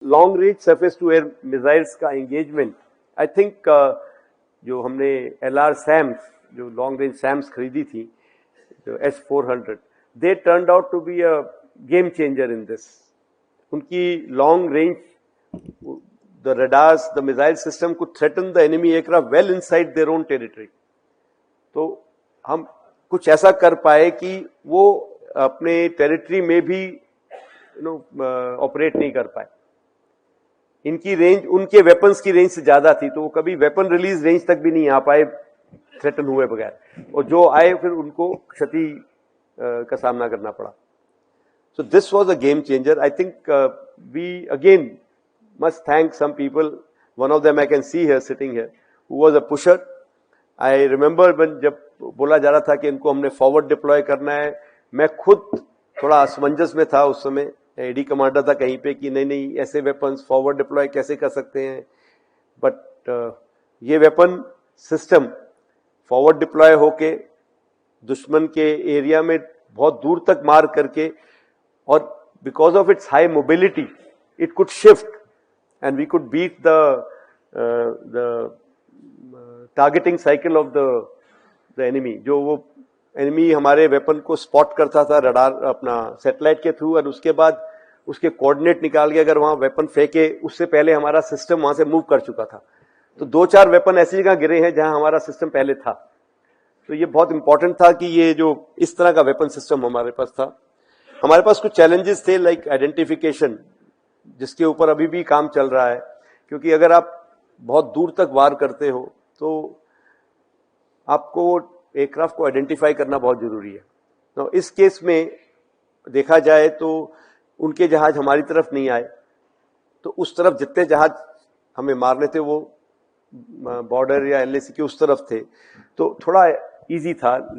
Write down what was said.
Long range surface to air missiles का engagement, I think जो हमने LR सैम्स, जो लॉन्ग रेंज सैम्स खरीदी थी, जो S-400, they turned out to be a game changer in this. उनकी long range, the radars, the missile system could threaten the enemy aircraft well inside their own territory. तो हम कुछ ऐसा कर पाए कि वो अपने टेरिटरी में भी ऑपरेट नहीं कर पाए. इनकी रेंज उनके वेपन्स की रेंज से ज्यादा थी, तो वो कभी वेपन रिलीज रेंज तक भी नहीं आ पाए थ्रेटन हुए बगैर, और जो आए फिर उनको क्षति का सामना करना पड़ा. So this was a game changer. I think we again must thank some people. One of them I can see here sitting here, who was a pusher. I remember when जब बोला जा रहा था कि इनको हमने फॉरवर्ड डिप्लॉय करना है, मैं खुद थोड़ा असमंजस में था उस समय. एडी कमांडर था कहीं पे कि नहीं ऐसे वेपन्स फॉरवर्ड डिप्लॉय कैसे कर सकते हैं. बट ये वेपन सिस्टम फॉरवर्ड डिप्लॉय होके दुश्मन के एरिया में बहुत दूर तक मार करके, और because of its high mobility it could shift and we could beat the targeting cycle of the enemy. जो वो enemy हमारे वेपन को स्पॉट करता था रडार अपना सैटेलाइट के थ्रू, और उसके बाद उसके कोऑर्डिनेट निकाल के अगर वहां वेपन फेंके, उससे पहले हमारा सिस्टम वहां से मूव कर चुका था. तो 2-4 वेपन ऐसी जगह गिरे हैं जहां हमारा सिस्टम पहले था. तो ये बहुत इंपॉर्टेंट था कि ये जो इस तरह का वेपन सिस्टम हमारे पास था. हमारे पास कुछ चैलेंजेस थे, लाइक आइडेंटिफिकेशन, जिसके ऊपर अभी भी काम चल रहा है. क्योंकि अगर आप बहुत दूर तक वार करते हो तो आपको एयरक्राफ्ट को आइडेंटिफाई करना बहुत जरूरी है. तो इस केस में देखा जाए तो उनके जहाज हमारी तरफ नहीं आए, तो उस तरफ जितने जहाज हमें मारने थे वो बॉर्डर या LAC के उस तरफ थे, तो थोड़ा इजी था.